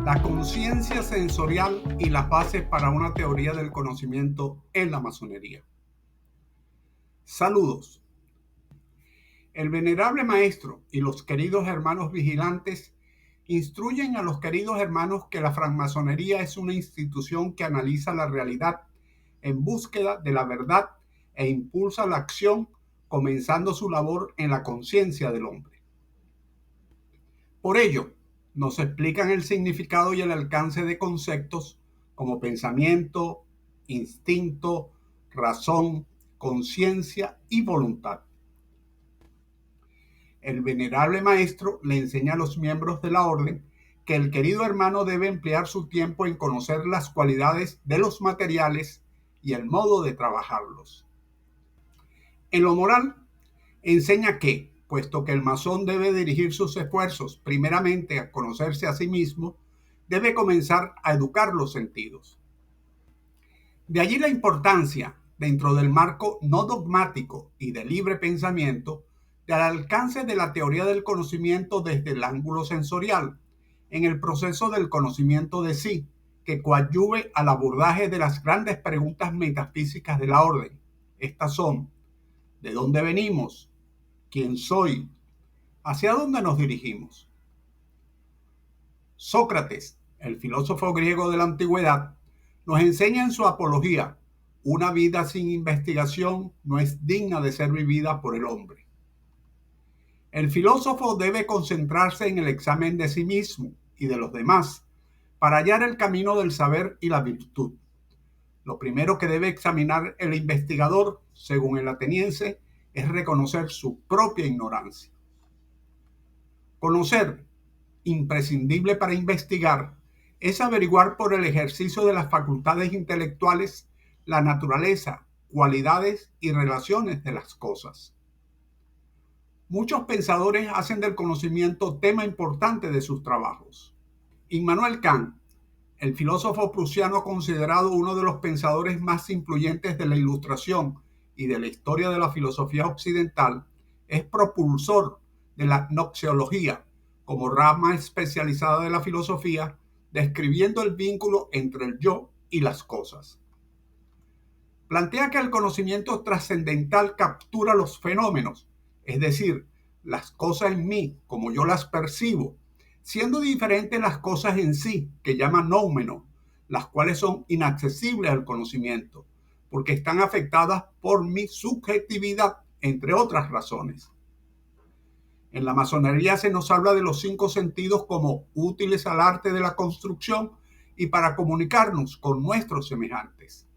La conciencia sensorial y las bases para una teoría del conocimiento en la masonería. Saludos. El venerable maestro y los queridos hermanos vigilantes instruyen a los queridos hermanos que la francmasonería es una institución que analiza la realidad en búsqueda de la verdad e impulsa la acción, comenzando su labor en la conciencia del hombre. Por ello, nos explican el significado y el alcance de conceptos como pensamiento, instinto, razón, conciencia y voluntad. El venerable maestro le enseña a los miembros de la orden que el querido hermano debe emplear su tiempo en conocer las cualidades de los materiales y el modo de trabajarlos. En lo moral, enseña que, puesto que el masón debe dirigir sus esfuerzos primeramente a conocerse a sí mismo, debe comenzar a educar los sentidos. De allí la importancia, dentro del marco no dogmático y de libre pensamiento, del alcance de la teoría del conocimiento desde el ángulo sensorial, en el proceso del conocimiento de sí, que coadyuve al abordaje de las grandes preguntas metafísicas de la orden. Estas son: ¿de dónde venimos? ¿Quién soy? ¿Hacia dónde nos dirigimos? Sócrates, el filósofo griego de la antigüedad, nos enseña en su Apología: una vida sin investigación no es digna de ser vivida por el hombre. El filósofo debe concentrarse en el examen de sí mismo y de los demás para hallar el camino del saber y la virtud. Lo primero que debe examinar el investigador, según el ateniense, es reconocer su propia ignorancia. Conocer, imprescindible para investigar, es averiguar por el ejercicio de las facultades intelectuales la naturaleza, cualidades y relaciones de las cosas. Muchos pensadores hacen del conocimiento tema importante de sus trabajos. Immanuel Kant, el filósofo prusiano considerado uno de los pensadores más influyentes de la Ilustración y de la historia de la filosofía occidental, es propulsor de la gnoseología como rama especializada de la filosofía, describiendo el vínculo entre el yo y las cosas. Plantea que el conocimiento trascendental captura los fenómenos, es decir, las cosas en mí como yo las percibo, siendo diferentes las cosas en sí, que llama noumeno, las cuales son inaccesibles al conocimiento, porque están afectadas por mi subjetividad, entre otras razones. En la masonería se nos habla de los 5 sentidos como útiles al arte de la construcción y para comunicarnos con nuestros semejantes.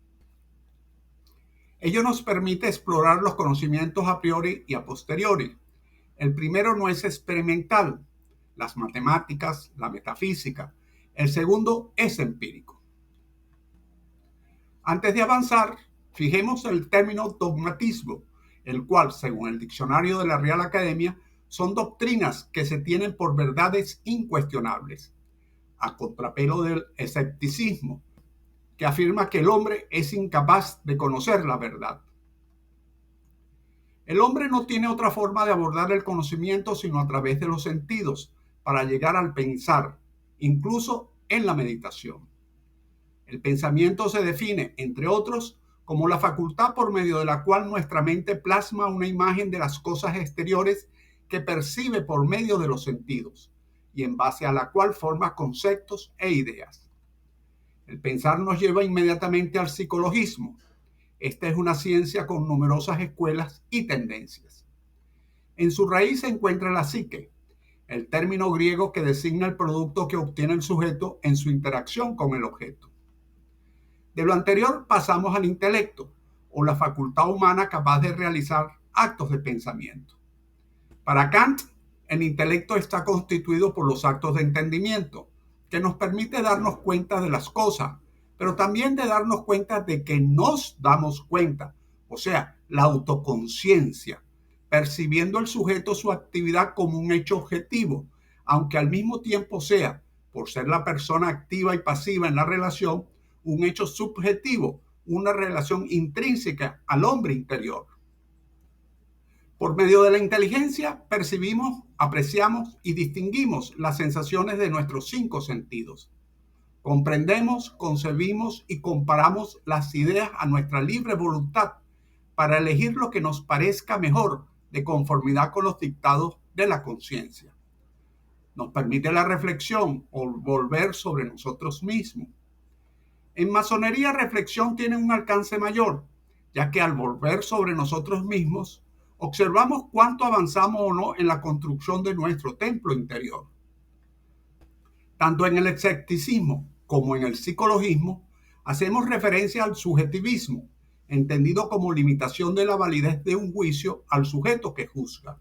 Ello nos permite explorar los conocimientos a priori y a posteriori. El primero no es experimental, las matemáticas, la metafísica. El segundo es empírico. Antes de avanzar, fijemos el término dogmatismo, el cual, según el diccionario de la Real Academia, son doctrinas que se tienen por verdades incuestionables, a contrapelo del escepticismo, que afirma que el hombre es incapaz de conocer la verdad. El hombre no tiene otra forma de abordar el conocimiento sino a través de los sentidos, para llegar al pensar, incluso en la meditación. El pensamiento se define, entre otros, como la facultad por medio de la cual nuestra mente plasma una imagen de las cosas exteriores que percibe por medio de los sentidos y en base a la cual forma conceptos e ideas. El pensar nos lleva inmediatamente al psicologismo. Esta es una ciencia con numerosas escuelas y tendencias. En su raíz se encuentra la psique, el término griego que designa el producto que obtiene el sujeto en su interacción con el objeto. De lo anterior pasamos al intelecto, o la facultad humana capaz de realizar actos de pensamiento. Para Kant, el intelecto está constituido por los actos de entendimiento, que nos permite darnos cuenta de las cosas, pero también de darnos cuenta de que nos damos cuenta, o sea, la autoconciencia, percibiendo el sujeto su actividad como un hecho objetivo, aunque al mismo tiempo sea, por ser la persona activa y pasiva en la relación, un hecho subjetivo, una relación intrínseca al hombre interior. Por medio de la inteligencia percibimos, apreciamos y distinguimos las sensaciones de nuestros 5 sentidos. Comprendemos, concebimos y comparamos las ideas a nuestra libre voluntad para elegir lo que nos parezca mejor de conformidad con los dictados de la conciencia. Nos permite la reflexión o volver sobre nosotros mismos. En masonería, reflexión tiene un alcance mayor, ya que al volver sobre nosotros mismos, observamos cuánto avanzamos o no en la construcción de nuestro templo interior. Tanto en el escepticismo como en el psicologismo, hacemos referencia al subjetivismo, entendido como limitación de la validez de un juicio al sujeto que juzga.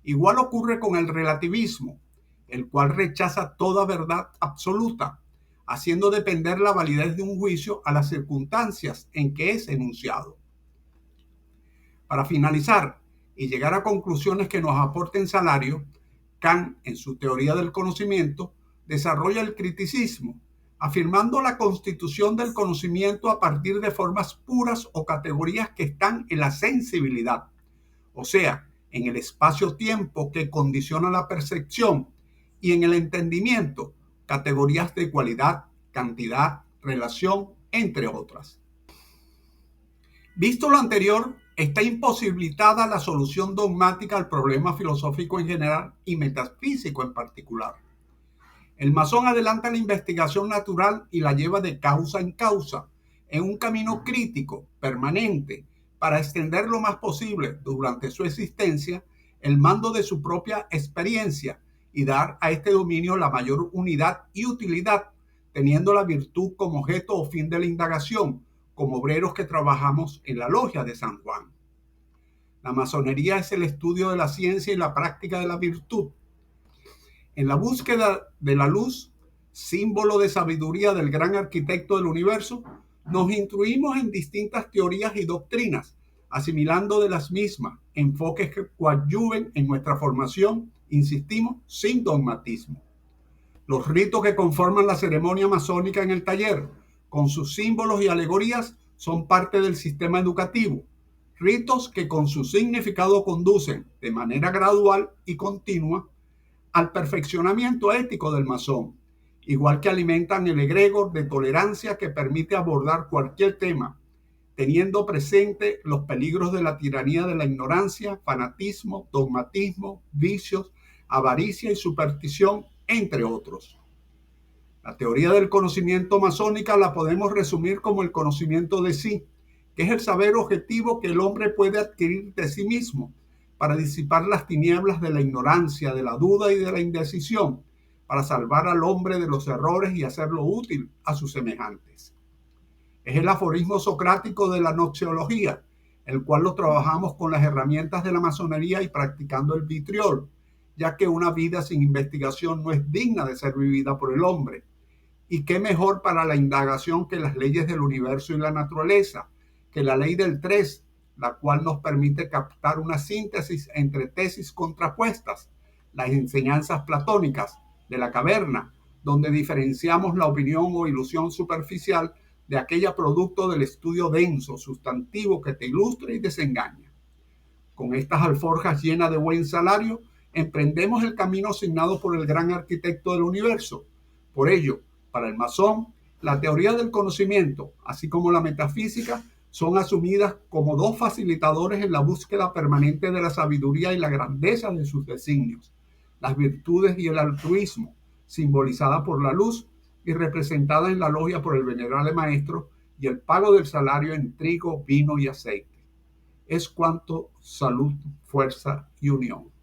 Igual ocurre con el relativismo, el cual rechaza toda verdad absoluta, haciendo depender la validez de un juicio a las circunstancias en que es enunciado. Para finalizar y llegar a conclusiones que nos aporten salario, Kant, en su teoría del conocimiento, desarrolla el criticismo, afirmando la constitución del conocimiento a partir de formas puras o categorías que están en la sensibilidad, o sea, en el espacio-tiempo que condiciona la percepción, y en el entendimiento, categorías de cualidad, cantidad, relación, entre otras. Visto lo anterior, está imposibilitada la solución dogmática al problema filosófico en general y metafísico en particular. El masón adelanta la investigación natural y la lleva de causa en causa, en un camino crítico, permanente, para extender lo más posible durante su existencia el mando de su propia experiencia y dar a este dominio la mayor unidad y utilidad, teniendo la virtud como objeto o fin de la indagación, como obreros que trabajamos en la logia de San Juan. La masonería es el estudio de la ciencia y la práctica de la virtud. En la búsqueda de la luz, símbolo de sabiduría del gran arquitecto del universo, nos instruimos en distintas teorías y doctrinas, asimilando de las mismas enfoques que coadyuven en nuestra formación, insistimos, sin dogmatismo. Los ritos que conforman la ceremonia masónica en el taller, con sus símbolos y alegorías, son parte del sistema educativo. Ritos que con su significado conducen de manera gradual y continua al perfeccionamiento ético del masón, igual que alimentan el egregor de tolerancia que permite abordar cualquier tema, teniendo presente los peligros de la tiranía de la ignorancia, fanatismo, dogmatismo, vicios, avaricia y superstición, entre otros. La teoría del conocimiento masónica la podemos resumir como el conocimiento de sí, que es el saber objetivo que el hombre puede adquirir de sí mismo para disipar las tinieblas de la ignorancia, de la duda y de la indecisión, para salvar al hombre de los errores y hacerlo útil a sus semejantes. Es el aforismo socrático de la gnoseología, el cual lo trabajamos con las herramientas de la masonería y practicando el vitriol, ya que una vida sin investigación no es digna de ser vivida por el hombre. Y qué mejor para la indagación que las leyes del universo y la naturaleza, que la ley del 3, la cual nos permite captar una síntesis entre tesis contrapuestas, las enseñanzas platónicas de la caverna, donde diferenciamos la opinión o ilusión superficial de aquella producto del estudio denso, sustantivo que te ilustra y desengaña. Con estas alforjas llenas de buen salario, emprendemos el camino asignado por el gran arquitecto del universo. Por ello, para el masón, la teoría del conocimiento, así como la metafísica, son asumidas como dos facilitadores en la búsqueda permanente de la sabiduría y la grandeza de sus designios, las virtudes y el altruismo, simbolizada por la luz y representada en la logia por el venerable maestro, y el pago del salario en trigo, vino y aceite. Es cuanto, salud, fuerza y unión.